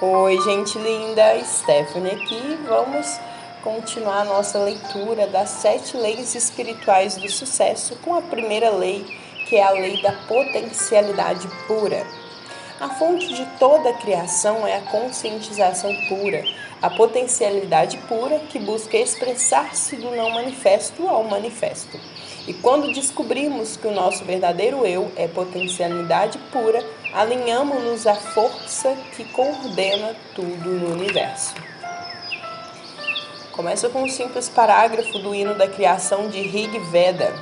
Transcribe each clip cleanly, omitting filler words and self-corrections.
Oi, gente linda, Stephanie aqui. Vamos continuar a nossa leitura das 7 leis espirituais do sucesso com a primeira lei, que é a lei da potencialidade pura. A fonte de toda a criação é a conscientização pura, a potencialidade pura que busca expressar-se do não manifesto ao manifesto. E quando descobrimos que o nosso verdadeiro eu é potencialidade pura, alinhamos-nos à força que coordena tudo no universo. Começa com um simples parágrafo do hino da criação de Rig Veda.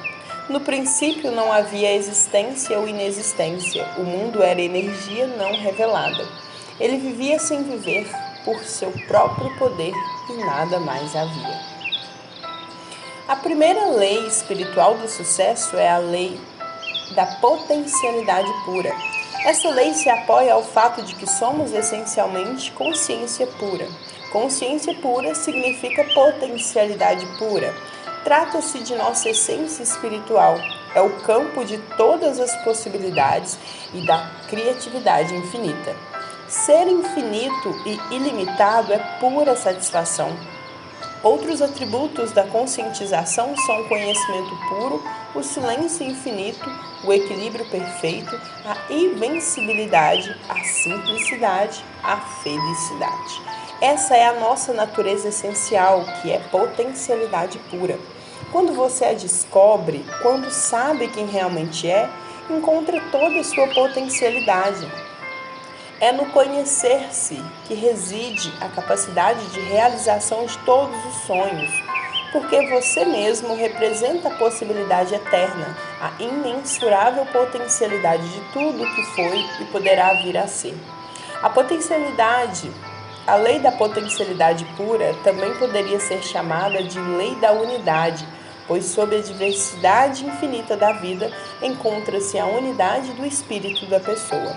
No princípio não havia existência ou inexistência, o mundo era energia não revelada. Ele vivia sem viver por seu próprio poder e nada mais havia. A primeira lei espiritual do sucesso é a lei da potencialidade pura. Essa lei se apoia ao fato de que somos essencialmente consciência pura. Consciência pura significa potencialidade pura. Trata-se de nossa essência espiritual. É o campo de todas as possibilidades e da criatividade infinita. Ser infinito e ilimitado é pura satisfação. Outros atributos da conscientização são o conhecimento puro, o silêncio infinito, o equilíbrio perfeito, a invencibilidade, a simplicidade, a felicidade. Essa é a nossa natureza essencial, que é potencialidade pura. Quando você a descobre, quando sabe quem realmente é, encontra toda a sua potencialidade. É no conhecer-se que reside a capacidade de realização de todos os sonhos, porque você mesmo representa a possibilidade eterna, a imensurável potencialidade de tudo que foi e poderá vir a ser. A lei da potencialidade pura também poderia ser chamada de lei da unidade, pois sob a diversidade infinita da vida encontra-se a unidade do espírito da pessoa.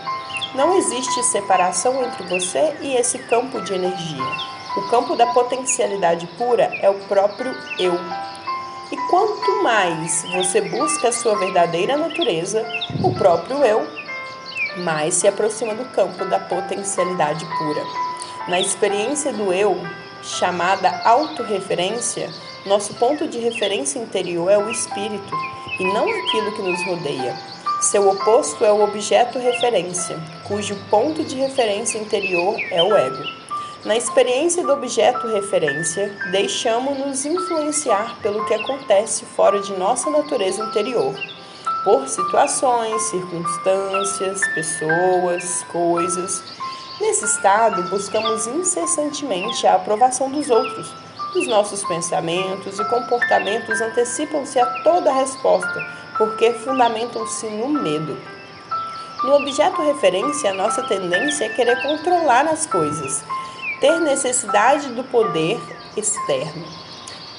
Não existe separação entre você e esse campo de energia. O campo da potencialidade pura é o próprio eu. E quanto mais você busca a sua verdadeira natureza, o próprio eu, mais se aproxima do campo da potencialidade pura. Na experiência do eu, chamada autorreferência, nosso ponto de referência interior é o espírito e não aquilo que nos rodeia. Seu oposto é o objeto referência, cujo ponto de referência interior é o ego. Na experiência do objeto referência, deixamos-nos influenciar pelo que acontece fora de nossa natureza interior, por situações, circunstâncias, pessoas, coisas. Nesse estado, buscamos incessantemente a aprovação dos outros. Os nossos pensamentos e comportamentos antecipam-se a toda resposta, porque fundamentam-se no medo. No objeto referência, a nossa tendência é querer controlar as coisas, ter necessidade do poder externo.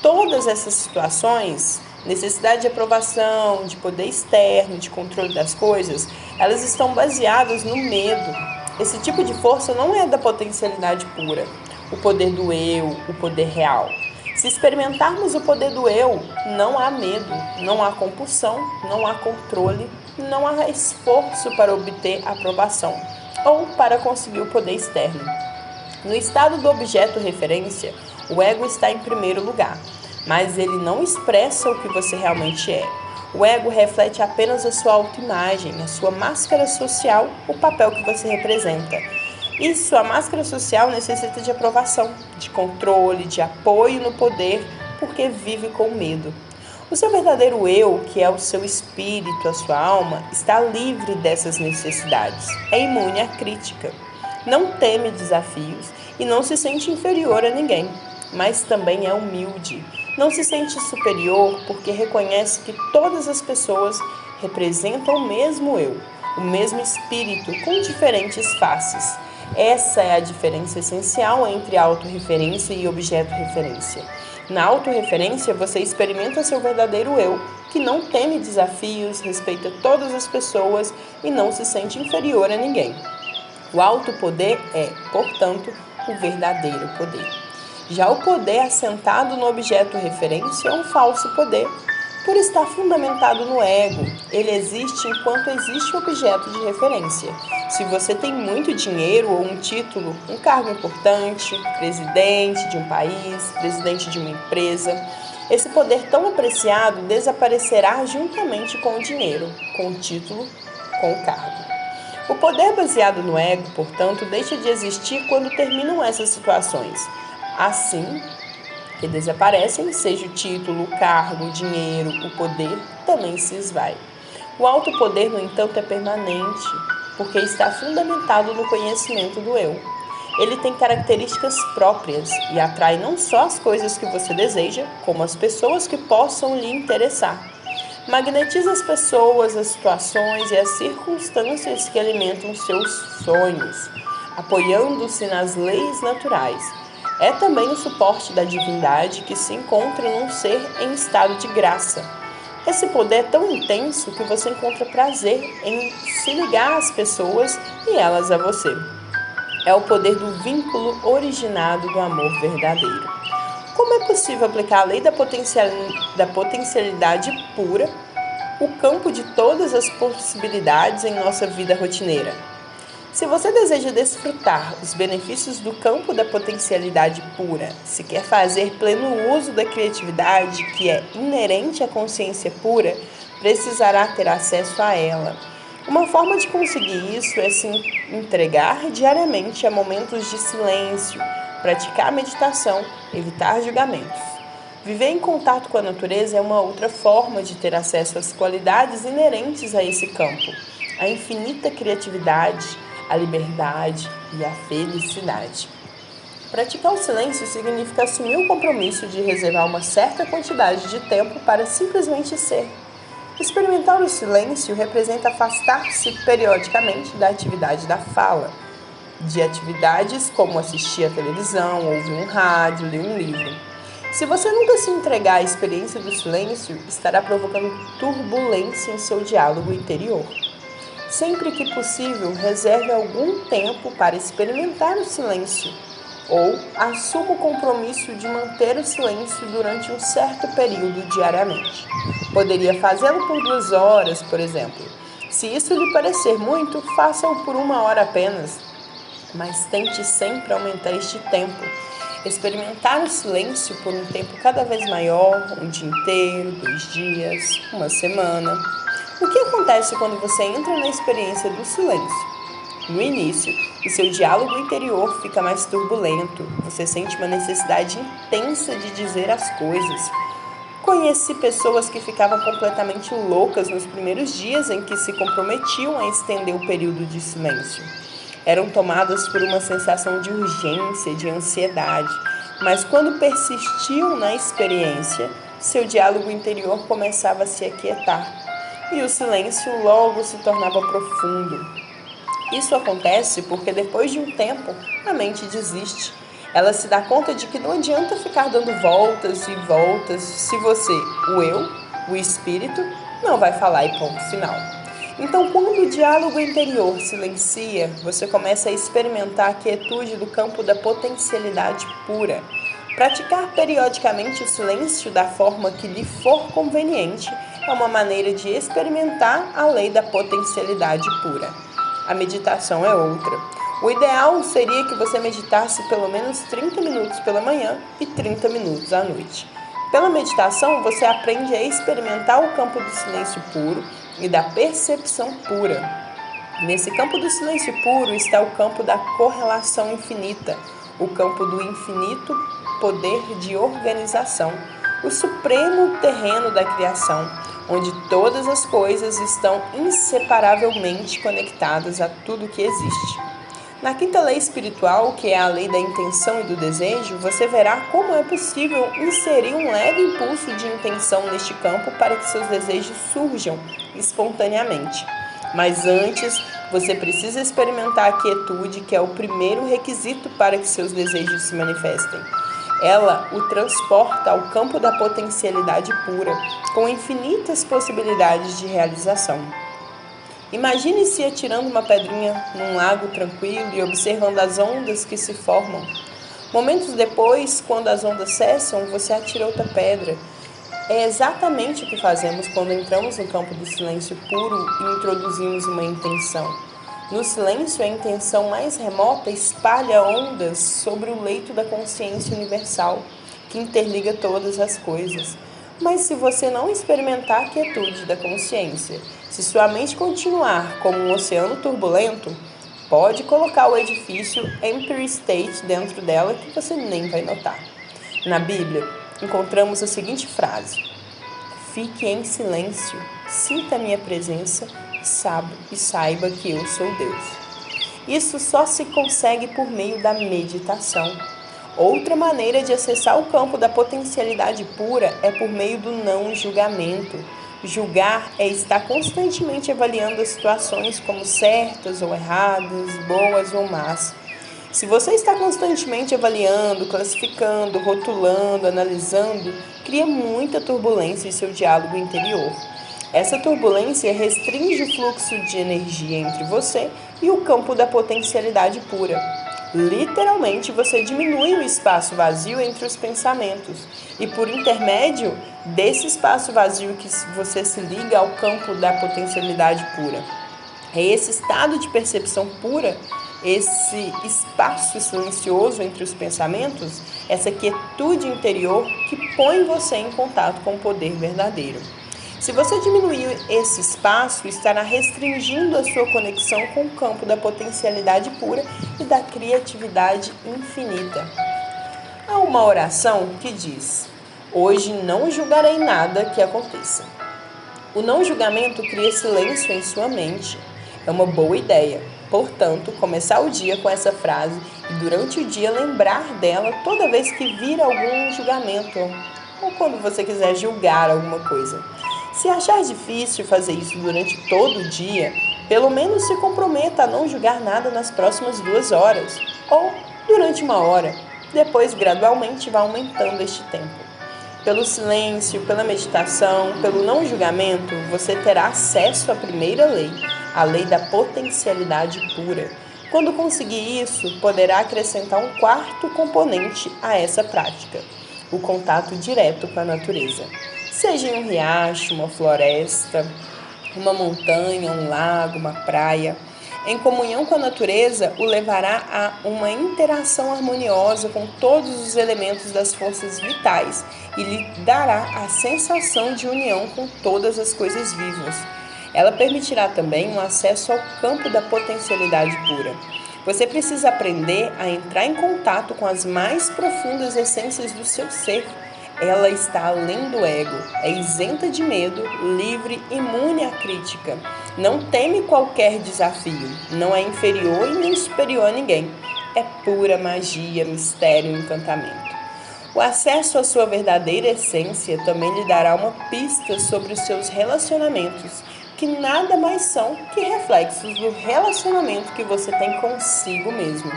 Todas essas situações, necessidade de aprovação, de poder externo, de controle das coisas, elas estão baseadas no medo. Esse tipo de força não é da potencialidade pura, o poder do eu, o poder real. Se experimentarmos o poder do eu, não há medo, não há compulsão, não há controle, não há esforço para obter aprovação ou para conseguir o poder externo. No estado do objeto referência, o ego está em primeiro lugar, mas ele não expressa o que você realmente é. O ego reflete apenas a sua autoimagem, a sua máscara social, o papel que você representa. A máscara social necessita de aprovação, de controle, de apoio no poder, porque vive com medo. O seu verdadeiro eu, que é o seu espírito, a sua alma, está livre dessas necessidades. É imune à crítica. Não teme desafios e não se sente inferior a ninguém, mas também é humilde. Não se sente superior porque reconhece que todas as pessoas representam o mesmo eu, o mesmo espírito com diferentes faces. Essa é a diferença essencial entre autorreferência e objeto-referência. Na autorreferência, você experimenta seu verdadeiro eu, que não teme desafios, respeita todas as pessoas e não se sente inferior a ninguém. O alto poder é, portanto, o verdadeiro poder. Já o poder assentado no objeto referência é um falso poder, Por estar fundamentado no ego, ele existe enquanto existe um objeto de referência. Se você tem muito dinheiro ou um título, um cargo importante, presidente de um país, presidente de uma empresa, esse poder tão apreciado desaparecerá juntamente com o dinheiro, com o título, com o cargo. O poder baseado no ego, portanto, deixa de existir quando terminam essas situações. Assim que desaparecem, seja o título, o cargo, o dinheiro, o poder, também se esvai. O alto poder, no entanto, é permanente, porque está fundamentado no conhecimento do eu. Ele tem características próprias e atrai não só as coisas que você deseja, como as pessoas que possam lhe interessar. Magnetiza as pessoas, as situações e as circunstâncias que alimentam seus sonhos, apoiando-se nas leis naturais. É também o suporte da divindade que se encontra num ser em estado de graça. Esse poder é tão intenso que você encontra prazer em se ligar às pessoas e elas a você. É o poder do vínculo originado do amor verdadeiro. Como é possível aplicar a lei da potencialidade pura, o campo de todas as possibilidades em nossa vida rotineira? Se você deseja desfrutar os benefícios do campo da potencialidade pura, se quer fazer pleno uso da criatividade que é inerente à consciência pura, precisará ter acesso a ela. Uma forma de conseguir isso é se entregar diariamente a momentos de silêncio, praticar meditação, evitar julgamentos. Viver em contato com a natureza é uma outra forma de ter acesso às qualidades inerentes a esse campo, a infinita criatividade, a liberdade e a felicidade. Praticar o silêncio significa assumir o compromisso de reservar uma certa quantidade de tempo para simplesmente ser. Experimentar o silêncio representa afastar-se periodicamente da atividade da fala, de atividades como assistir à televisão, ouvir um rádio, ler um livro. Se você nunca se entregar à experiência do silêncio, estará provocando turbulência em seu diálogo interior. Sempre que possível, reserve algum tempo para experimentar o silêncio ou assuma o compromisso de manter o silêncio durante um certo período diariamente. Poderia fazê-lo por 2 horas, por exemplo. Se isso lhe parecer muito, faça-o por 1 hora apenas, mas tente sempre aumentar este tempo. Experimentar o silêncio por um tempo cada vez maior, um dia inteiro, 2 dias, uma semana. O que acontece quando você entra na experiência do silêncio? No início, o seu diálogo interior fica mais turbulento. Você sente uma necessidade intensa de dizer as coisas. Conheci pessoas que ficavam completamente loucas nos primeiros dias em que se comprometiam a estender o período de silêncio. Eram tomadas por uma sensação de urgência, de ansiedade, mas quando persistiam na experiência, seu diálogo interior começava a se aquietar. E o silêncio logo se tornava profundo. Isso acontece porque depois de um tempo a mente desiste. Ela se dá conta de que não adianta ficar dando voltas e voltas se você, o eu, o espírito, não vai falar e ponto final. Então, quando o diálogo interior silencia, você começa a experimentar a quietude do campo da potencialidade pura. Praticar periodicamente o silêncio da forma que lhe for conveniente é uma maneira de experimentar a lei da potencialidade pura. A meditação é outra. O ideal seria que você meditasse pelo menos 30 minutos pela manhã e 30 minutos à noite. Pela meditação, você aprende a experimentar o campo do silêncio puro e da percepção pura. Nesse campo do silêncio puro está o campo da correlação infinita, o campo do infinito poder de organização, o supremo terreno da criação, onde todas as coisas estão inseparavelmente conectadas a tudo que existe. Na quinta lei espiritual, que é a lei da intenção e do desejo, você verá como é possível inserir um leve impulso de intenção neste campo para que seus desejos surjam espontaneamente. Mas antes, você precisa experimentar a quietude, que é o primeiro requisito para que seus desejos se manifestem. Ela o transporta ao campo da potencialidade pura, com infinitas possibilidades de realização. Imagine-se atirando uma pedrinha num lago tranquilo e observando as ondas que se formam. Momentos depois, quando as ondas cessam, você atira outra pedra. É exatamente o que fazemos quando entramos no campo do silêncio puro e introduzimos uma intenção. No silêncio, a intenção mais remota espalha ondas sobre o leito da consciência universal, que interliga todas as coisas. Mas se você não experimentar a quietude da consciência, se sua mente continuar como um oceano turbulento, pode colocar o edifício Empire State dentro dela que você nem vai notar. Na Bíblia, encontramos a seguinte frase: fique em silêncio, sinta a minha presença e saiba que eu sou Deus. Isso só se consegue por meio da meditação. Outra maneira de acessar o campo da potencialidade pura é por meio do não julgamento. Julgar é estar constantemente avaliando as situações como certas ou erradas, boas ou más. Se você está constantemente avaliando, classificando, rotulando, analisando, cria muita turbulência em seu diálogo interior. Essa turbulência restringe o fluxo de energia entre você e o campo da potencialidade pura. Literalmente, você diminui o espaço vazio entre os pensamentos e, por intermédio desse espaço vazio que você se liga ao campo da potencialidade pura. É esse estado de percepção pura, esse espaço silencioso entre os pensamentos, essa quietude interior que põe você em contato com o poder verdadeiro. Se você diminuir esse espaço, estará restringindo a sua conexão com o campo da potencialidade pura e da criatividade infinita. Há uma oração que diz: hoje não julgarei nada que aconteça. O não julgamento cria silêncio em sua mente. É uma boa ideia. Portanto, começar o dia com essa frase e durante o dia lembrar dela toda vez que vir algum julgamento ou quando você quiser julgar alguma coisa. Se achar difícil fazer isso durante todo o dia, pelo menos se comprometa a não julgar nada nas próximas 2 horas ou durante 1 hora. Depois, gradualmente, vá aumentando este tempo. Pelo silêncio, pela meditação, pelo não julgamento, você terá acesso à primeira lei, a lei da potencialidade pura. Quando conseguir isso, poderá acrescentar um 4º componente a essa prática: o contato direto com a natureza. Seja em um riacho, uma floresta, uma montanha, um lago, uma praia. Em comunhão com a natureza, o levará a uma interação harmoniosa com todos os elementos das forças vitais e lhe dará a sensação de união com todas as coisas vivas. Ela permitirá também um acesso ao campo da potencialidade pura. Você precisa aprender a entrar em contato com as mais profundas essências do seu ser. Ela está além do ego, é isenta de medo, livre, imune à crítica. Não teme qualquer desafio, não é inferior e nem superior a ninguém. É pura magia, mistério e encantamento. O acesso à sua verdadeira essência também lhe dará uma pista sobre os seus relacionamentos, que nada mais são que reflexos do relacionamento que você tem consigo mesmo.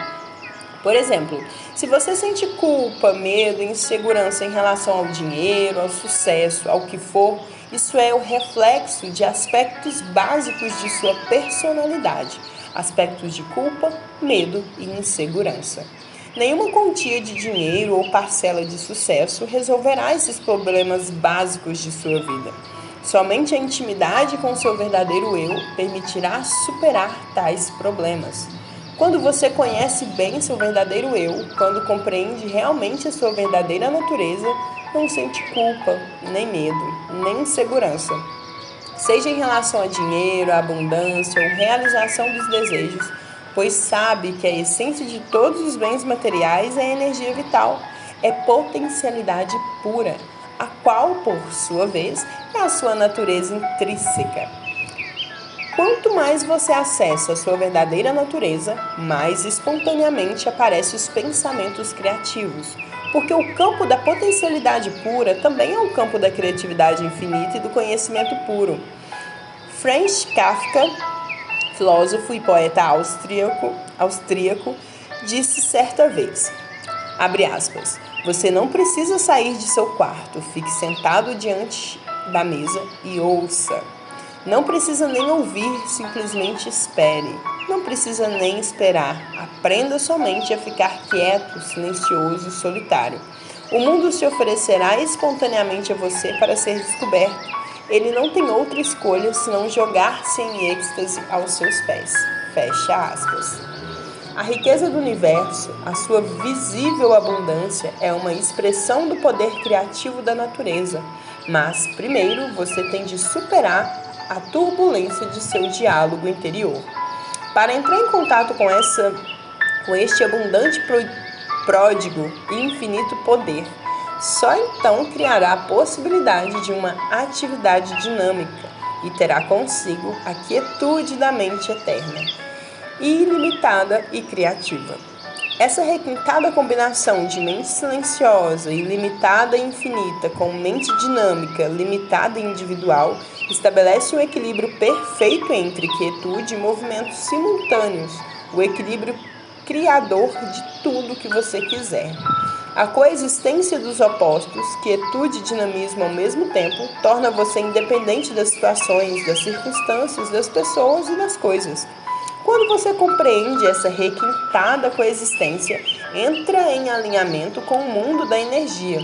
Por exemplo, se você sente culpa, medo, insegurança em relação ao dinheiro, ao sucesso, ao que for, isso é o reflexo de aspectos básicos de sua personalidade, aspectos de culpa, medo e insegurança. Nenhuma quantia de dinheiro ou parcela de sucesso resolverá esses problemas básicos de sua vida. Somente a intimidade com seu verdadeiro eu permitirá superar tais problemas. Quando você conhece bem seu verdadeiro eu, quando compreende realmente a sua verdadeira natureza, não sente culpa, nem medo, nem insegurança. Seja em relação a dinheiro, a abundância ou realização dos desejos, pois sabe que a essência de todos os bens materiais é energia vital, é potencialidade pura, a qual, por sua vez, é a sua natureza intrínseca. Quanto mais você acessa a sua verdadeira natureza, mais espontaneamente aparecem os pensamentos criativos, porque o campo da potencialidade pura também é o campo da criatividade infinita e do conhecimento puro. Franz Kafka, filósofo e poeta austríaco, disse certa vez, abre aspas, você não precisa sair de seu quarto, fique sentado diante da mesa e ouça. Não precisa nem ouvir, simplesmente espere. Não precisa nem esperar. Aprenda somente a ficar quieto, silencioso e solitário. O mundo se oferecerá espontaneamente a você para ser descoberto. Ele não tem outra escolha senão jogar-se em êxtase aos seus pés. Fecha aspas. A riqueza do universo, a sua visível abundância, é uma expressão do poder criativo da natureza. Mas, primeiro, você tem de superar a turbulência de seu diálogo interior. Para entrar em contato com este abundante pródigo e infinito poder, só então criará a possibilidade de uma atividade dinâmica e terá consigo a quietude da mente eterna, ilimitada e criativa. Essa requintada combinação de mente silenciosa, ilimitada e infinita, com mente dinâmica, limitada e individual, estabelece um equilíbrio perfeito entre quietude e movimentos simultâneos, o equilíbrio criador de tudo que você quiser. A coexistência dos opostos, quietude e dinamismo ao mesmo tempo, torna você independente das situações, das circunstâncias, das pessoas e das coisas. Quando você compreende essa requintada coexistência, entra em alinhamento com o mundo da energia.